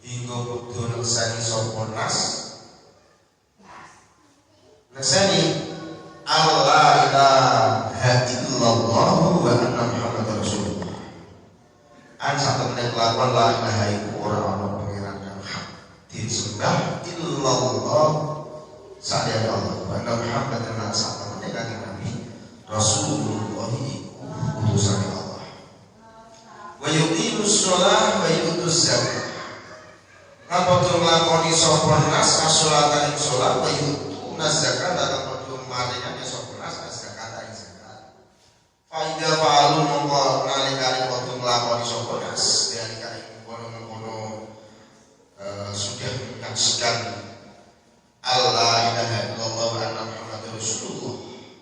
hingga kudu neksani sapa nas neksani Allah ilaha illallah wa anna muhammadar rasulullah. An satemene kelakuan la ilaha iku ora ana pangeran kang hak disembah illallah sadaya Allah wa anna muhammadar satemene kanjeng Nabi rasulullah iku utusan Allah. Wa yuqimus shalah wa yutuz zakah. Lan padha nglakoni sapa nas as-sholata ing salat wa yutuz zakah lan padha maringan sapa nas zakat ing zakat. Fa idza fa'alu mongko nalikane padha nglakoni sapa nas nalikane kono-kono sudah menyaksikan Allah ilaha illallah wa anna muhammadar rasulullah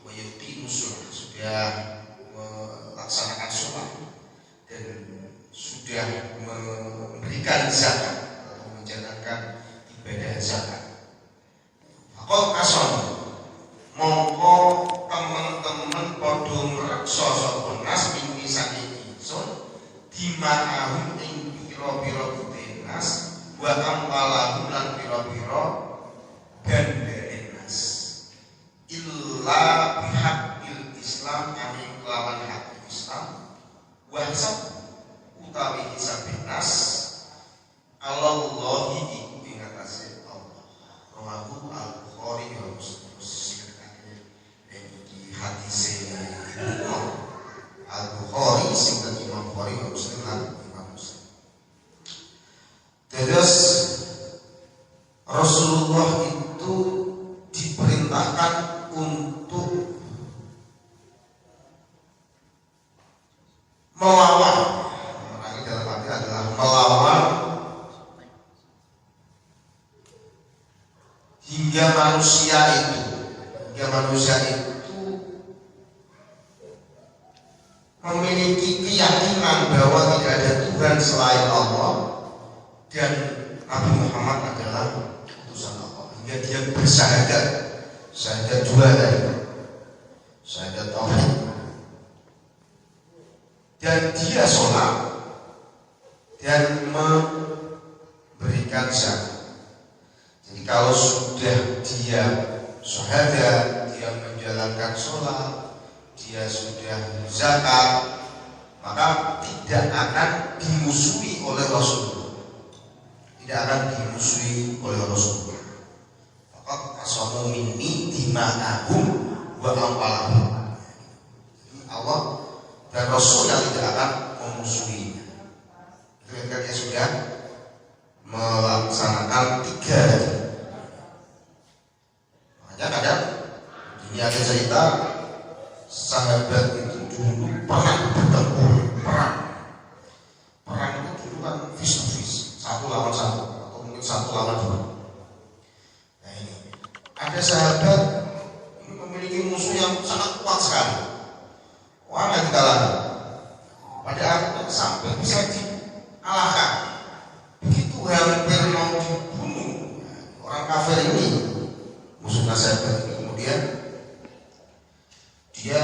wa yuqimus shalah sudah melaksanakan sholat dan sudah memberikan zakat atau menjalankan ibadah zakat. Fakol kason mongko teman-teman podo mereksa sapa nas mingki saking ingsun dimanahu ing pira-pira nas wa ampalahu lan pira-pira bandane nas illa bihaqqil Islam amin kelawan hak Islam wahsab utawi hisabin nas Allahi iku ing atase Allah. Rawahu al-Bukhari wa Muslim iki hadis al-Bukhari sing Imam Bukhari wa Muslim lan Imam Muslim. Terus Rasulullah itu diperintahkan untuk melawan, ini dalam arti adalah melawan hingga manusia itu memiliki keyakinan bahwa tidak ada Tuhan selain Allah dan Nabi Muhammad adalah utusan Allah, hingga dia bersyahadat syahadat dua tadi, syahadat tauhid, dan dia sholat dan memberikan zakat. Jadi kalau sudah dia syahadat, dia menjalankan sholat, dia sudah zakat, maka tidak akan dimusuhi oleh Rasulullah. Tidak akan dimusuhi oleh Rasulullah. Faqad asamu minni dima'ahum wa amwalahum. Allah dan Rasul yang tidak akan memusuhinya. Ketika dia sudah melaksanakan tiga. Makanya kadang ini ada cerita sahabat itu dulu pernah bertempur perang. Perang itu dulu kan face to face, satu lawan satu atau mungkin satu lawan dua. Nah ini ada sahabat ini memiliki musuh yang sangat kuat sekali. Wah nggak dikalah. Pada akhirnya sampai bisa dikalahkan. Begitu hampir mau dibunuh orang kafir ini, musuh sahabat ini, kemudian dia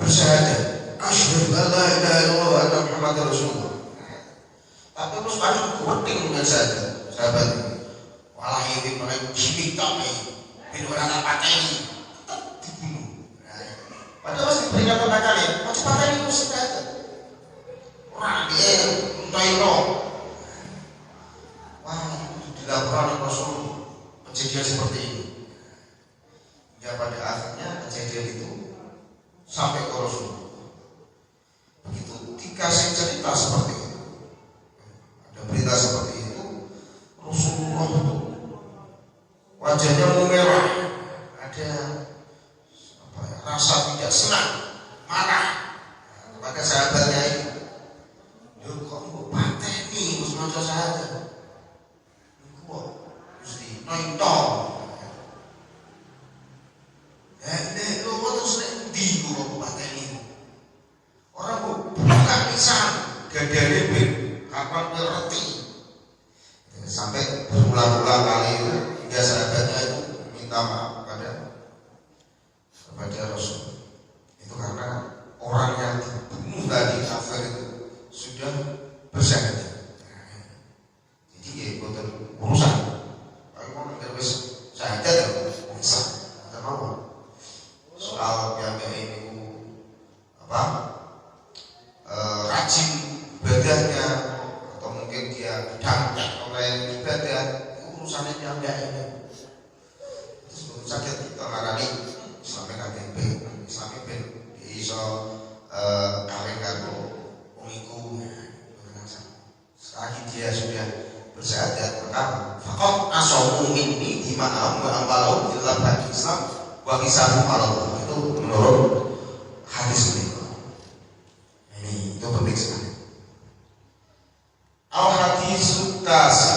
bersyahadat asyhadu an la ilaha illallah wa anna muhammadar rasulullah. Tapi terus langsung kuatin dengan sahabat ini. Walah ini mereka kita nih, bin orang apa ini dibunuh. Padahal masih diberikan pembakaran, macam apa ini mesti ada. Orang dia tairo. Wah, itu dilaporkan oleh Rasul kejadian seperti ini. Ya pada akhirnya kejadian itu sampai ke Rasul. Begitu dikasih cerita seperti itu, ada berita seperti itu, Rasulullah itu wajahnya memerah, ada rasa tidak senang, marah kepada sahabatnya itu. Yo kok mbok pateni wis maca syahadat. Niku kok mesti nonton. Nek lho terus nek ndi kok pateni. Ora kok buka pisan gadane ben kapan ngerti. Sampai berulang-ulang kali hingga sahabatnya itu minta maaf kepada Rasul. Itu karena orang yang dibunuh tadi kafir itu sudah bersyahadat. Jadi ya dia sudah bersyahadat, maka faqad asamu minni dima'ahum wa ambalahum illa bagi Islam wa kisahum Allah. Itu menurut hadis ini. Ini itu penting sekali. Al-hadis tasi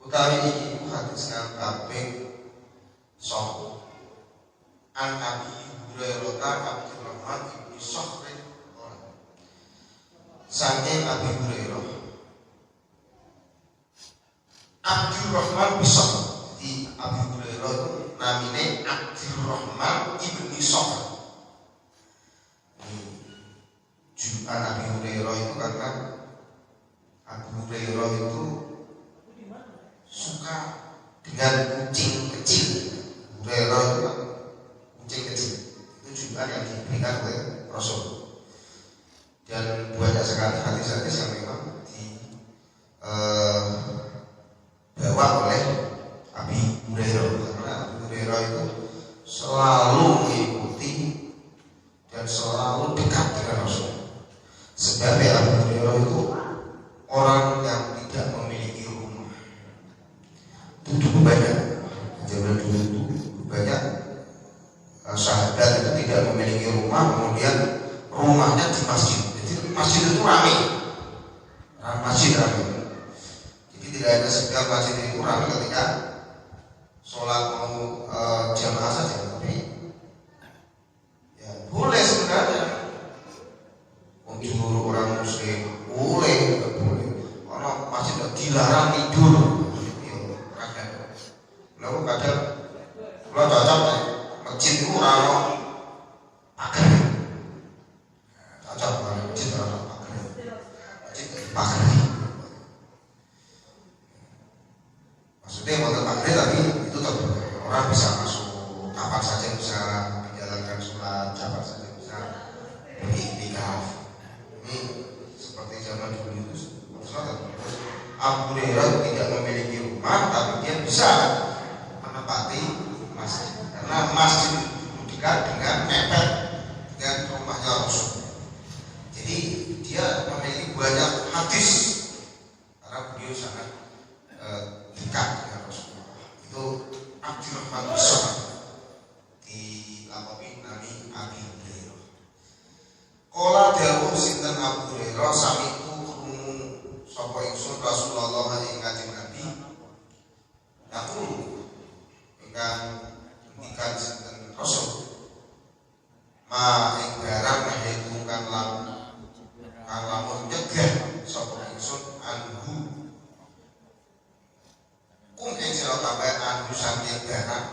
utawi iki hadis kang kaping 9. An Abi Hurairah Abdurrahman bin Sakhr saking Abi Hurairah Abdurrahman bin Sakhr. Di Abi Hurairah itu namanya Abdurrahman ibn Sakhr. Juan Abi Hurairah itu karena Abu Hurairah itu suka dengan kucing kecil. Hurairah itu kan kucing kecil. Itu juga yang diberikan oleh Rasul. Dan banyak sekali hadis-hadis yang memang dibawa oleh Abi Hurairah, karena Abu Hurairah itu selalu mengikuti dan selalu dekat dengan Rasul. Sebab Abu Hurairah itu orang yang tidak memiliki rumah. Itu cukup banyak. Zaman dulu itu banyak sahabat itu tidak memiliki rumah, kemudian rumahnya di masjid. Jadi masjid itu ramai. Masjid ramai. Jadi tidak hanya sekedar masjid itu ramai ketika sholat mau jamaah saja, tapi ya boleh sebenarnya. Untuk orang muslim boleh, tidak boleh. Orang masjid dilarang tidur. Lalu kadang kalau cocok masjid itu orang pagar. Cocok kalau masjid orang pagar. Masjid pagar. Maksudnya mau pagar tapi itu terbuka. Orang bisa masuk kapan saja, bisa menjalankan sholat kapan saja, bisa beriktikaf. Ini seperti zaman dulu itu. Abu Hurairah tidak memiliki rumah, tapi dia bisa menempati masjid karena masjid dekat dengan mepet dengan rumahnya Rasul. Jadi dia memiliki banyak hadis karena beliau sangat dekat dengan Rasulullah. Itu Abdurrahman bin Sakhr di lakopi nami Abi Hurairah. Qala dawuh sinten Abu Hurairah sami itu krungu sapa ingsun Rasulullah ing Kanjeng Nabi. Aku ingkang ngendikan sinten Rasul. Ma ing barang nahiku kang lamun nyegah sapa ingsun anhu. Kum ing sira kabeh anhu saking barang.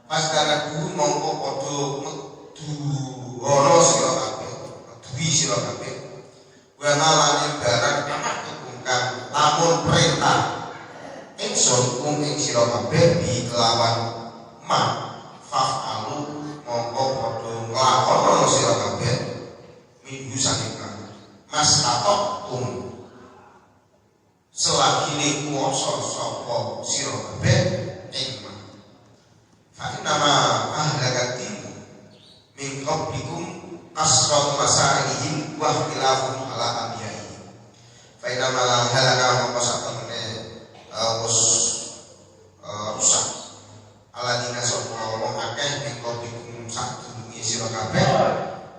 Pas daraku mongko padha medu ana sira kabeh, meduwi sira kabeh. Wa nalani barang kang lamun perintah ingsun kum ing sira kabeh bi kelawan ma fa'alu mongko padha nglakono sira kabeh minggu saking mas tatok selagine kuwasa sapa sira kabeh ing fa inama ahlakatimu min qablikum asratu masailihim wa khilafum ala anbiya'i fa inama la halaka mongko satemene wis rusak aladina sapa wong akeh min qablikum sadurunge sira kabeh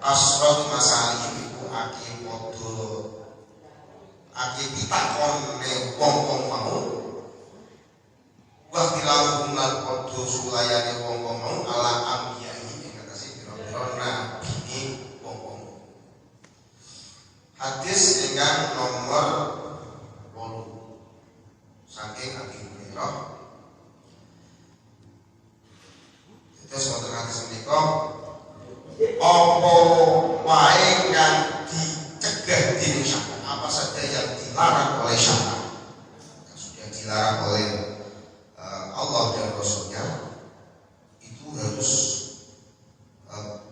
asratu masailihim iku aki pitakone wong-wong mau wa khilafum lan padha sulayane wong-wong mau ala anbiya'i ing atase pira-pira nabi wong-wong. Hadis ingkang nomor 8 saking Abi Hurairah. Terus wonten hadis menika apa wae kang dicegah dening syariat, apa saja yang dilarang oleh syariat, yang sudah dilarang oleh Allah dan Rasulnya, itu harus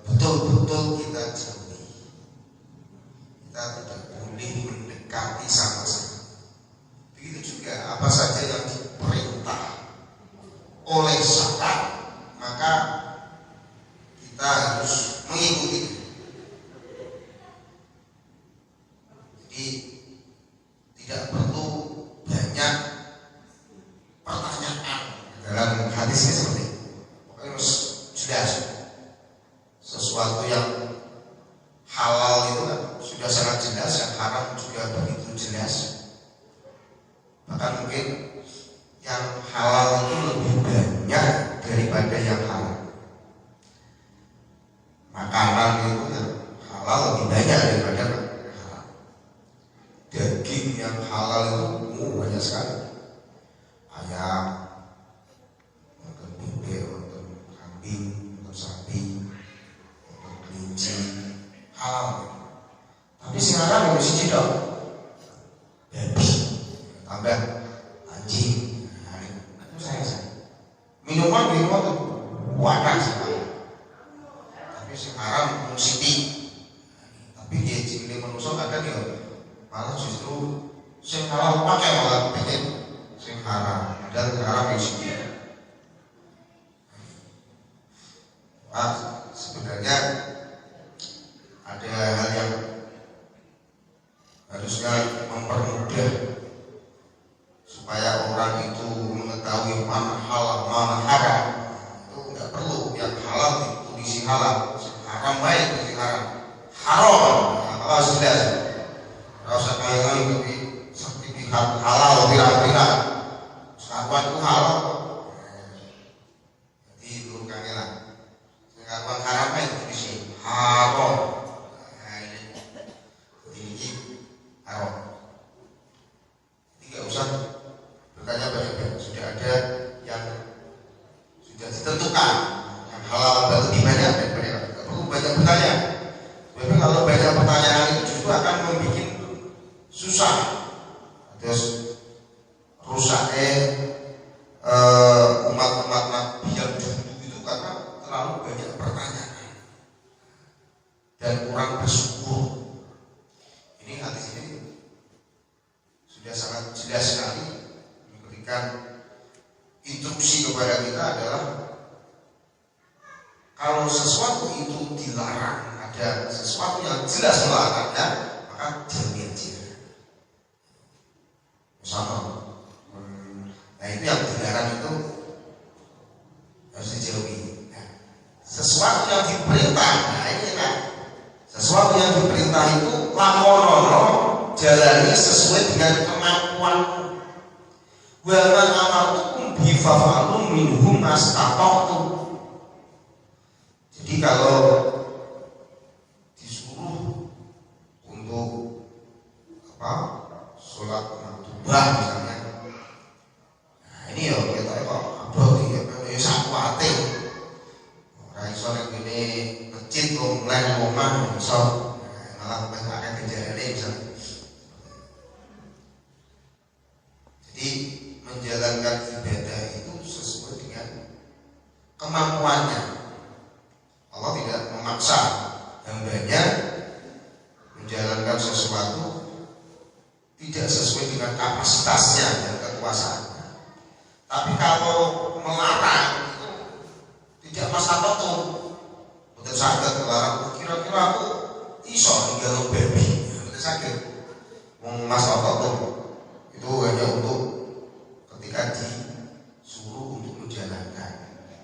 betul-betul kita jauhi. Kita tidak boleh mendekati sama sekali. Begitu juga apa saja yang diperintah oleh syariat, maka kita harus mengikuti. Jadi tidak perlu banyak pertanyaan dalam hadisnya seperti itu. Pokoknya harus jelas. Sesuatu yang halal itu kan sudah sangat jelas, yang haram juga begitu jelas. Bahkan mungkin yang halal itu lebih banyak daripada yang haram. Makanan itu yang halal lebih banyak daripada yang haram. Daging yang halal itu banyak sekali. Ayam, makan bebek, makan kambing, makan sapi, makan kelinci, halal. Tapi sing haram yang siji tok. Babi, tambah anjing. Itu saya. Minuman itu wadah sekali. Tapi sing haram mung sithik. Tapi dia cilik manusia kadang ya malah justru sing halal pakai malah pengen sing haram. Dan haram yang sithik. Sebenarnya ada hal yang harusnya mempermudah supaya orang itu mengetahui mana halal mana haram. Itu nggak perlu yang halal ditulisi halal, haram baik ditulisi haram. Haram kalau sudah kalau saya kalian tapi sertifikat halal pirang-pirang sekaruan itu halal. Jadi itu kangelan sekaruan haram itu ditulisi haram. Haram. Tidak usah bertanya banyak-banyak. Sudah ada yang sudah ditentukan. Yang halal lebih banyak daripada yang tidak perlu banyak bertanya. Tapi kalau banyak pertanyaan itu justru akan membuat susah. Terus rusaknya umat-umat Nabi yang dulu itu karena terlalu banyak pertanyaan dan kurang bersyukur. Ini hadis ini sudah sangat jelas sekali memberikan instruksi kepada kita adalah kalau sesuatu itu dilarang, ada sesuatu yang jelas melarangnya, maka diam-diam. Sama. Nah itu yang dilarang itu harus dijauhi. Nah, sesuatu yang diperintah, nah ini kan sesuatu yang diperintah itu lakonono jalani sesuai dengan kemampuan. Wa man amartukum bi fa'alu minhum mastata'tum. Jadi kalau disuruh untuk sholat maktumbah misalnya, nah ini ya kita kok abot ya sakwate. Ora iso nek ngene masjid wong lan omah iso malah banyak kejarane misalnya. Jadi menjalankan ibadah itu sesuai dengan kemampuannya. Allah tidak memaksa hambanya menjalankan sesuatu tidak sesuai dengan kapasitasnya dan kekuasaannya. Tapi kalau melarang itu tidak masa betul. Betul sakit melarang. Kira-kira aku iso ninggal babi. Betul sakit. Masa betul. Itu hanya untuk ketika disuruh untuk menjalankan.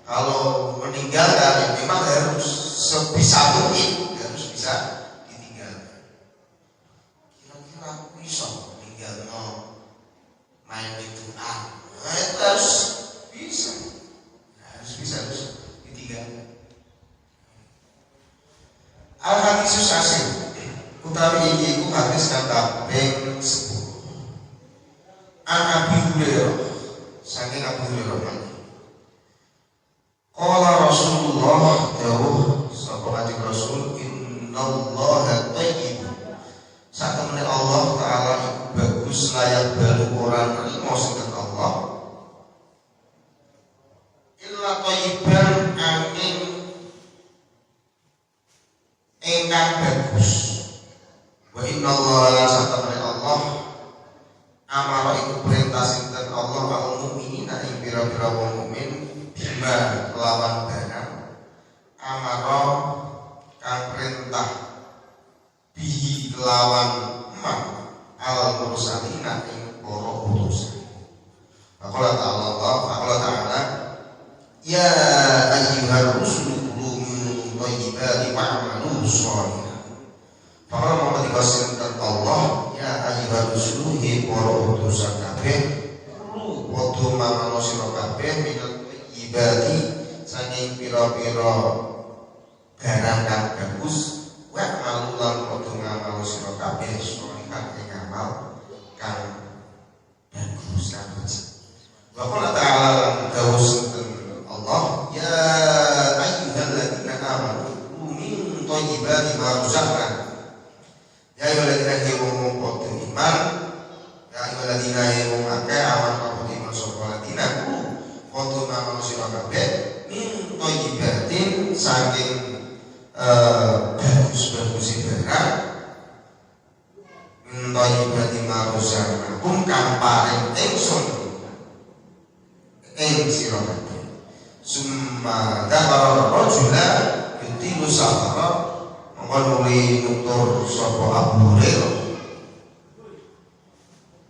Kalau meninggalkan memang harus sebisa mungkin harus bisa ditinggalkan. Kira-kira aku bisa meninggalkan main itu itu harus bisa, harus ditinggalkan. Al-Hadisus Asyid utawi iki iku hadis kata ping 10. Abi Hurairah saking Abu Hurairah qala Rasulullah dawuh sapa kanjeng Rasul innallaha thayyib satemene Allah taala iku bagus layak balu ora nrimo sinten Allah illa thayyiban angin ingkang bagus wa innallaha satemene Allah amara iku perintah sinten Allah al mukminina ing pira-pira wong mukmin bima kelawan barang amara kang perintah bihi kelawan ma al wal mursalina ing para utusan. Faqala ta'ala ya ayyuhar rusulu kulu min thayyibati wa'malu sholihan. Faqala Muhammad dikasihkan Allah ya ayyuhar rusulu hi para utusan kabeh kulu padha mangan sira kabeh min thayyibati saking pira-pira barang kang bagus wa'malu lan padha ngamal sira kabeh sholihan ing amal kang bagus kang becik. Wa qala ta'ala dawuh Allah ya ayyuhalladzina amanu min thayyibati ma razaqnakum. Ya ayyuhalladzina amanu qad iman ya ayyuhalladzina amanu aman qad iman sapa ladina qad amanu sira kabeh min thayyibatin saking bagus-bagus barang min thayyibati ma razaqnakum kang paring ingsun ing sira kabeh. Summa dzakara rajula yutilu safara mengkonuli nutur sapa Abu Hurairah.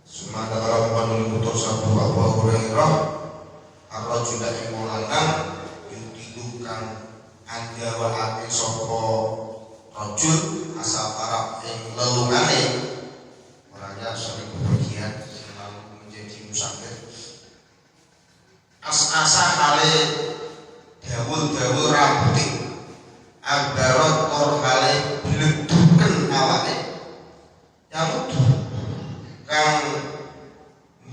Summa dzakara mengkonuli nutur sapa Abu Hurairah ar-rajula ing lanang yutilu kang andawaake sapa rajul asafara ing lelungane orangnya sering bepergian selalu menjadi musafir. As-asa hale dawul-dawul rambuting ambarot tor hale bleduken awake yamudu kang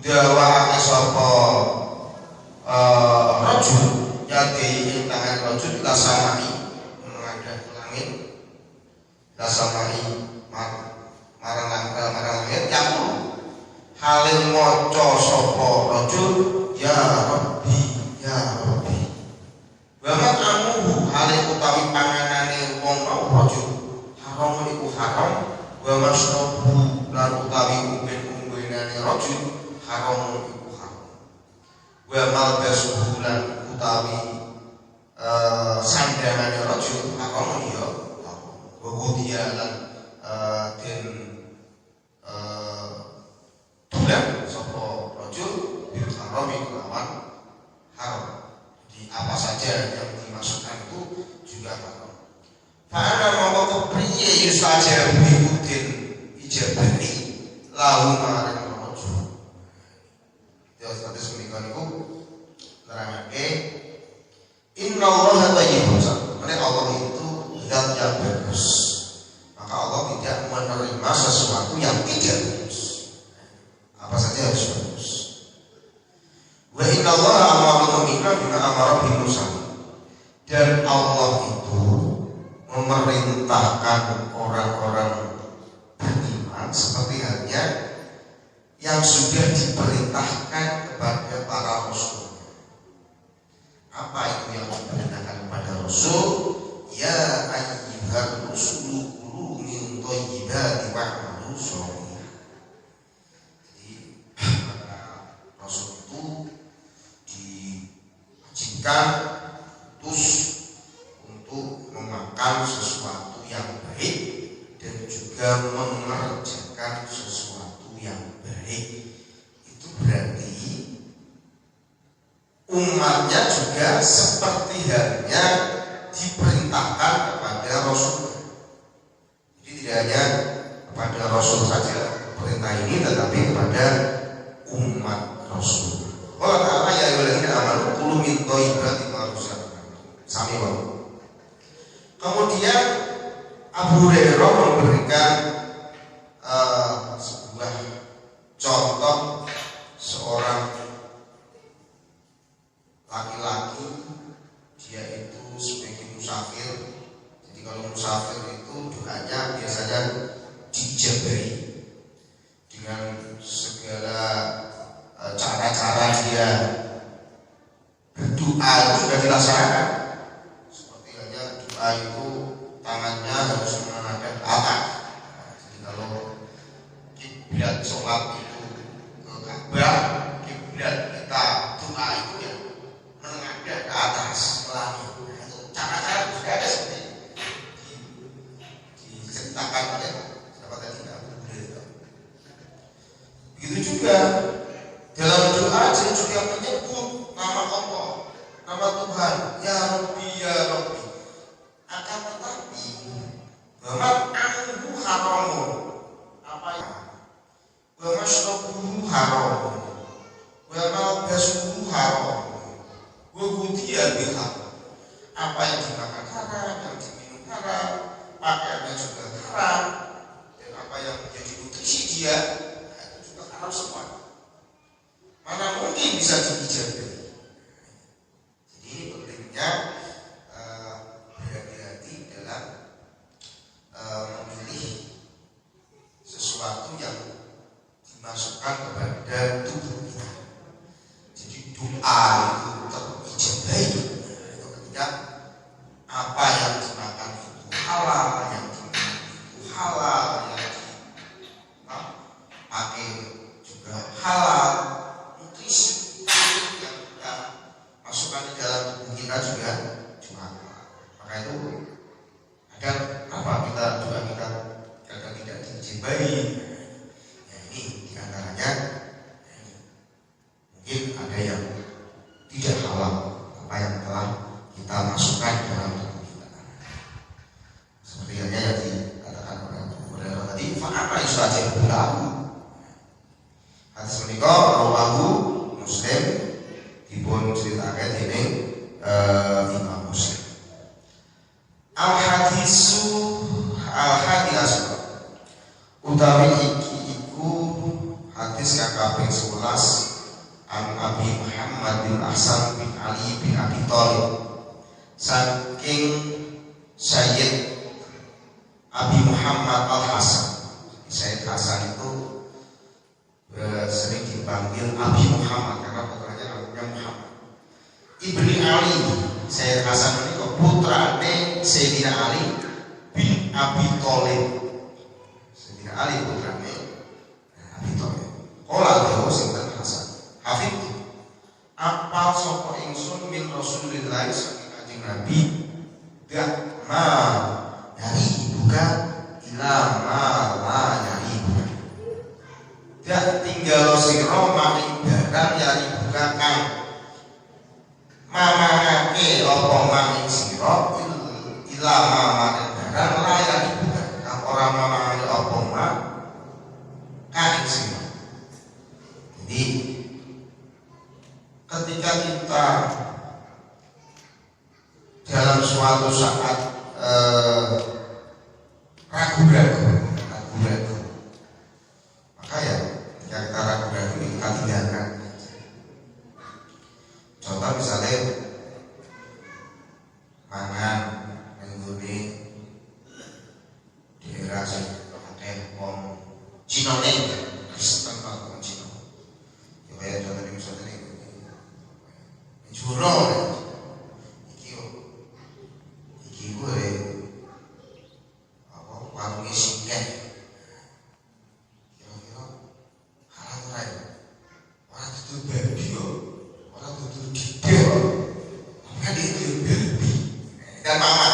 ndawake sapa rajul yati ing tangan rajul lasamai menghadap langit lasamai marang langit yamudu hale maca sapa rajul ya Rabbi ya Rabbi. Wa mat'amuhu hale utawi panganane wong mau rajul haram iku haram wa masrabu lan utawi umben-umbenane rajul haram iku haram. Wa malbasuhu lan utawi sandangane rajul haram ya haram. Wa qudiya lan den tulang sapa rajul bil haram kelawan haram. Di apa saja yang dimasukkan itu juga haram. Fa'ana mongko kepriye yusaja bihudin ijabahi lahu maring rajul. Terus kados menika niku nerangake inna Allaha thayyibun. Karena Allah itu zat yang bagus. Maka Allah tidak menerima sesuatu yang tidak bagus. Apa saja harus bagus. Wa inna Allaha amarul mu'minina bima amara bihi mursalin. Dan Allah itu memerintahkan orang-orang beriman seperti halnya yang sudah diperintahkan kepada para rasul. Apa itu yang diperintahkan kepada rasul? Ya ayyuhar rusulu kulu min thayyibati wa'malu sholihan. Jadi rasul itu diwajibkan terus untuk memakan sesuatu yang baik dan juga mengerjakan sesuatu yang baik. Itu berarti umatnya juga seperti halnya diperintahkan kepada Rasul. Jadi tidak hanya kepada Rasul saja perintah ini, tetapi kepada umat Rasul. Allah Ta'ala ya ayyuhalladzina amanu kulu min thayyibati ma razaqnakum. Sami wa. Kemudian Abu Hurairah memberikan sebuah contoh seorang laki-laki, dia itu sebagai musafir. Jadi kalau musafir itu doanya biasanya dijabahi dengan segala cara-cara dia berdoa itu sudah dilaksanakan. Seperti halnya doa itu tangannya harus menghadap ke atas. Jadi kalau kiblat sholat itu ke Ka'bah, kiblat kita doa itu ya menghadap ke atas melangit. Itu cara-cara sudah ada seperti diceritakan oleh sahabat tadi Abu Hurairah. haram, wa malbasuhu haram, wa ghudhiya bil haram. Apa yang dimakan haram, yang diminum haram, pakaiannya juga haram, dan apa yang menjadi nutrisi dia itu juga haram semua. Mana mungkin bisa diijabahi? Jadi ini pentingnya berhati-hati dalam memilih sesuatu yang dimasukkan kepada tubuh kita. Jadi doa itu terijabahi itu ketika apa yang dimakan itu halal, yang diminum itu halal, yang dipakai juga halal, nutrisi yang kita masukkan di dalam tubuh kita juga halal. Maka itu agar apa kita doa kita agar tidak diijabahi. Ya, ini diantaranya mungkin ada yang tidak halal apa yang telah kita masukkan ke dalam tubuh kita. Seperti yang dikatakan oleh Abu Hurairah tadi, fa'apa yustajib lahu. Hadis menika rawahu Muslim dipun critakake dening Imam Muslim. Al-hadis utawi iki iku hadis kang kaping 11 an Abi Muhammad bin Hasan bin Ali bin Abi Thalib saking Sayyid Abi Muhammad Al-Hasan. Sayyid Hasan itu sering dipanggil Abi Muhammad karena putranya namanya Muhammad Ibni Ali. Sayyid Hasan ini putrane Sayyidina Ali bin Abi Thalib. Sayyidina Ali putrane Abi Thalib. Qala lahu sinten Hasan, hafid apal sapa ingsun min Rasulillah saking Kanjeng Nabi ma dari bukan ila ma la dari bukan. Dak tinggal sira maring barang yari buka kang mamangake apa maring sira ila maring barang la yari buka kang ora mamangake apa ma kang sira. Jadi ketika kita dalam suatu saat ragu-ragu, maka ya yang kita ragu-ragu ini kita tinggalkan. Contoh misalnya mangan mengguni daerah sing akeh wong Cina nih, Kristen atau wong Cina. Ya kaya contoh di misalnya ini juro iki gue apa warungnya sikeh. Dan mama,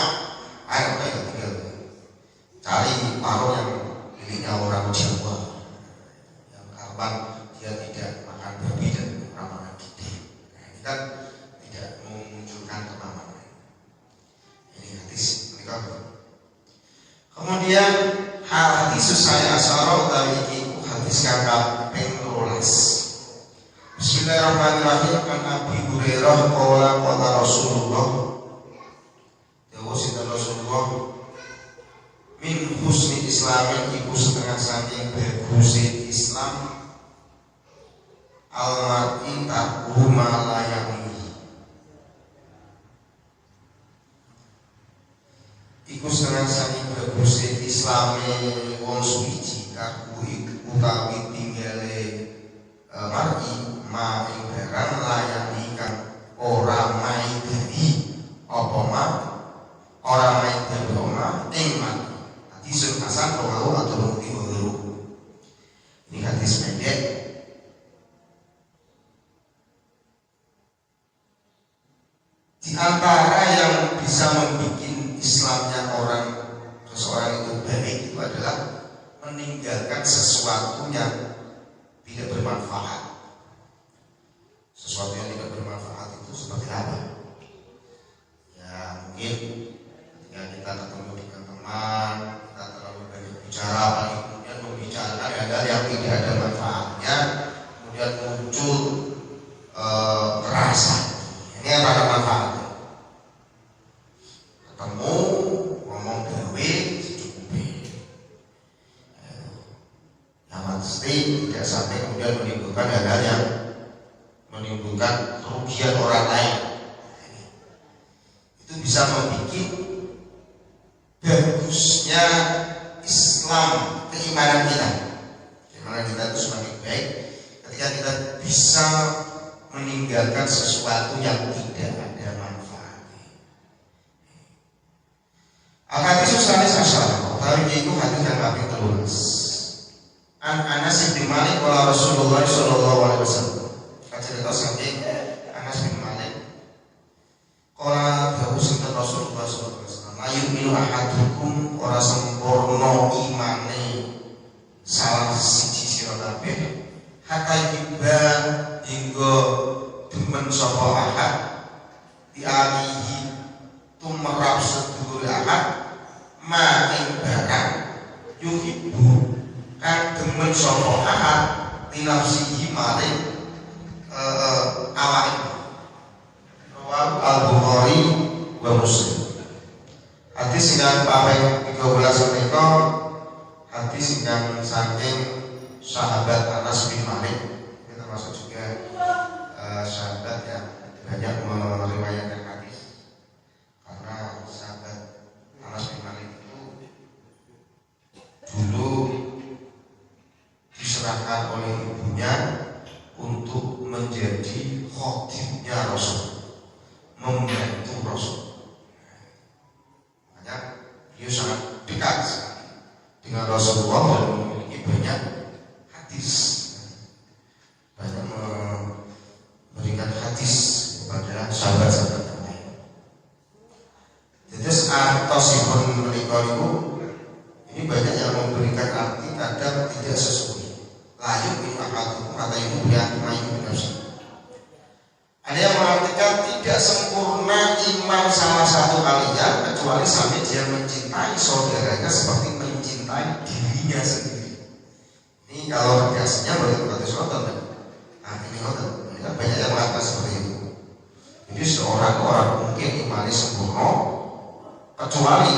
ayo tinggal cari warung yang miliknya orang Jawa, yang kapan dia tidak makan babi dan orang makan gede. Ini kan tidak memunculkan kemampuan. Ini hadis menikah. Kemudian hadis saya asal dari ibu hadis kakak pengtulis. Bismillahirrahmanirrahim. Kan Abi Hurairah qala Rasulullah Rasulullah min husni islamin iku setengah saking bagusin Islam al-mar'i taku malayani iku setengah saking bagusin Islami wong suwiji taku utawi tinggale mar'i ma ing barang layani kang ora maidani apa ma orang lain berdoa iman. Hadis Hasan rawahu at-Tirmidzi wa ghairuhu. Ini hadis pendek. Di antara yang bisa membuat Islamnya seseorang itu baik itu adalah meninggalkan sesuatu yang tidak bermanfaat. Sesuatu yang tidak bermanfaat itu seperti apa? Ya mungkin kita ketemu dengan teman, kita terlalu banyak bicara, kemudian membicarakan hal-hal yang tidak ada manfaatnya, kemudian menimbulkan hal-hal yang menimbulkan kerugian orang lain. Itu bisa membuat bagusnya Islam, keimanan kita. Keimanan kita itu semakin baik ketika kita bisa meninggalkan sesuatu yang tidak ada manfaatnya. Al-Hadis Salis Asyara, tapi itu hadis yang kami terus. Anas bin Malik wala Rasulullah sallallahu alaihi wasallam. Cerita saking Anas bin Malik. Qala dawuh sinten Rasulullah sallallahu alaihi wasallam, "Ayu minu ahadukum ora sempurna imane salah siji sira kabeh hatta tiba hingga demen sapa ahad dialihi tumrap sedulur ahad ma ing barang yuhibbu kan demen sapa ahad dinafsihi maring awake. Rawahu Al-Bukhari wa Muslim. Hadis yang kaping 13 menika hadis yang saking sahabat Anas bin Malik. Ini termasuk juga sahabat yang banyak meriwayatkan hadis. Karena sahabat Anas bin Malik itu dulu diserahkan oleh ibunya untuk menjadi khodimnya Rasul, membantu Rasul. Makanya dia sangat dekat dengan Rasulullah dan memiliki banyak hadis, banyak memberikan hadis kepada sahabat-sahabat yang lain. Jadi atosipun menikah itu ini banyak yang memberikan arti kadang tidak sesuai. Layu ini akal kata ibu ya mayu binasa. Ada yang mengartikan tidak sempurna iman salah satu kalian kecuali sampai dia mencintai saudaranya seperti mencintai dirinya sendiri. Ini kalau redaksinya boleh berarti soal. Nah ini hotel. Banyak yang mengatakan seperti itu. Jadi seorang orang mungkin imannya sempurna kecuali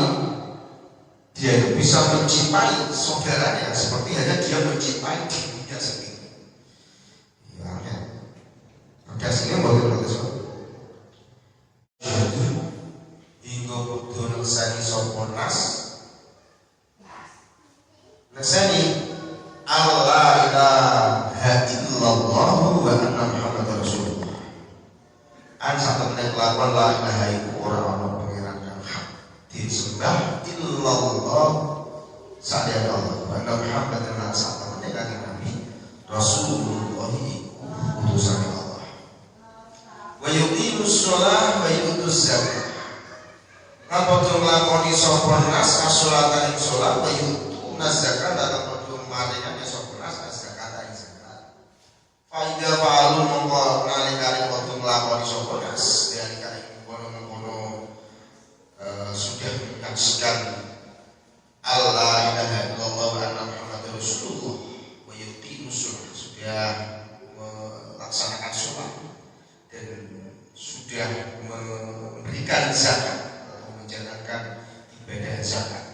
dia itu bisa mencintai saudaranya seperti hanya dia mencintai dirinya sendiri. Ya, redaksinya boleh berarti soal. Hingga butuh nesani soponas nesani Allah ilaha illallah wa anna Muhammadar Rasulullah. An satu menit kelakuan la ilaha iku orang-orang pengiran kang hak disembah illallah sadaya Allah wa anna Muhammadar satu menit kanjeng Nabi Rasulullah iku utusan Allah. Wa yuqimus shalah wa yu'tuz zakah. Lan padha nglakoni sapa nas as-sholata ing salat wa yu'tuna zakata lan padha maringan sapa nas az-zakata ing zakat. Fa idza fa'alu mongko nalikane padha nglakoni sapa nas nalikane kono-kono sudah menyaksikan Allah ilaha illallah wa anna Muhammadar Rasulullah wa yuqimus shalah, sudah melaksanakan sholat dan sudah memberikan zakat, menjalankan ibadah zakat.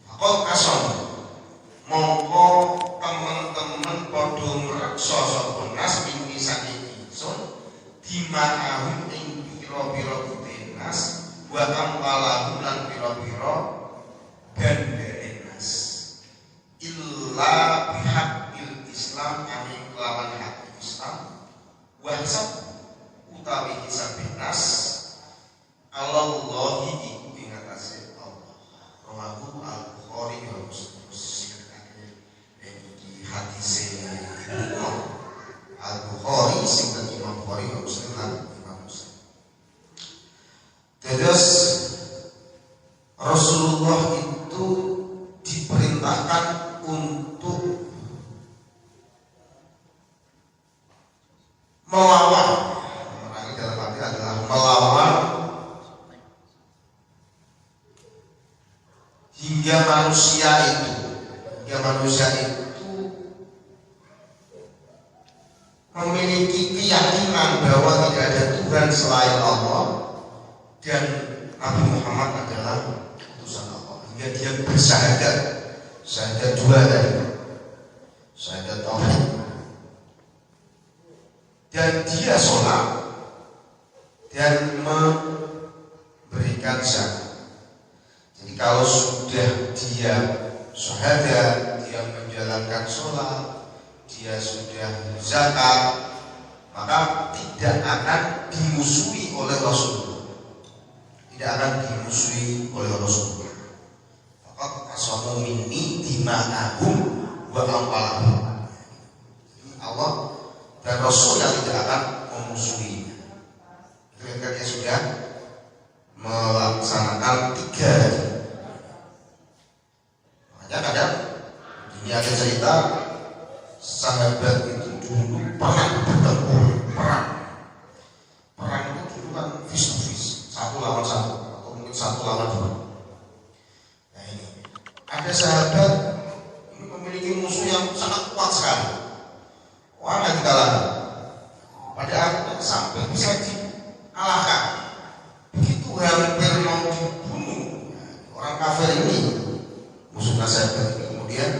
Fakot ason mongko teman-teman podo mereksa sapa nas minggi saking ingsun dimanahu ing pira-pira nas wa amwalahu lan pira-pira bandane nas illa bihaqqil Islam amin kelawan hak Islam wahsab utawi hisabin nas Allahi iku ing atase Allah. Rawahu Al-Bukhari wa Muslim. Iki hadis Al-Bukhari sing Imam Bukhari wa Muslim lan Imam Muslim. Terus Rasulullah itu diperintahkan untuk melawan. Orang dalam arti adalah melawan hingga manusia itu memiliki keyakinan bahwa tidak ada Tuhan selain Allah dan Nabi Muhammad adalah utusan Allah, hingga dia bersyahadat, syahadat dua tadi, syahadat tauhid dan dia sholat dan memberikan zakat. Jadi kalau sudah dia syahadat, dia menjalankan sholat, dia sudah zakat, maka tidak akan dimusuhi oleh Rasulullah. Tidak akan dimusuhi oleh Rasulullah. Faqad asamu minni dima'ahum wa amwalahum. Allah dan Rasul yang tidak akan memusuhi. Ketika dia sudah melaksanakan 3 tadi. Makanya kadang ini ada cerita sahabat itu dulu pernah bertempur perang. Perang itu dulu kan face to face, 1 lawan 1 atau mungkin 1 lawan 2. Nah ini ada sahabat ini memiliki musuh yang sangat kuat sekali. Wah nggak dikalahkan. Pada akhirnya sampai bisa dikalahkan. Begitu hampir mau dibunuh orang kafir ini, musuh sahabat ini kemudian